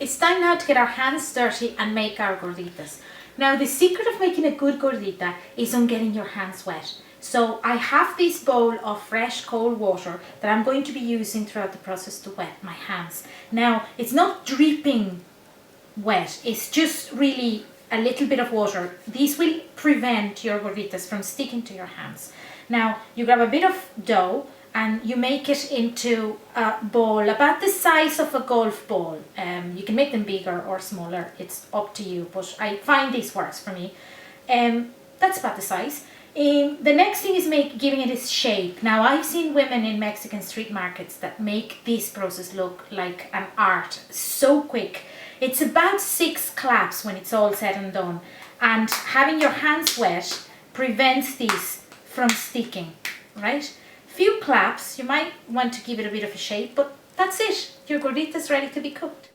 It's time now to get our hands dirty and make our gorditas. Now the secret of making a good gordita is on getting your hands wet. So I have this bowl of fresh cold water that I'm going to be using throughout the process to wet my hands. Now it's not dripping wet, it's just really a little bit of water. These will prevent your gorditas from sticking to your hands. Now you grab a bit of dough and you make it into a ball about the size of a golf ball. You can make them bigger or smaller, it's up to you, but I find this works for me. That's about the size. The next thing is giving it its shape. Now I've seen women in Mexican street markets that make this process look like an art, so quick. It's about 6 claps when it's all said and done, and having your hands wet prevents these from sticking, right? Few claps, you might want to give it a bit of a shape, but that's it. Your gordita's ready to be cooked.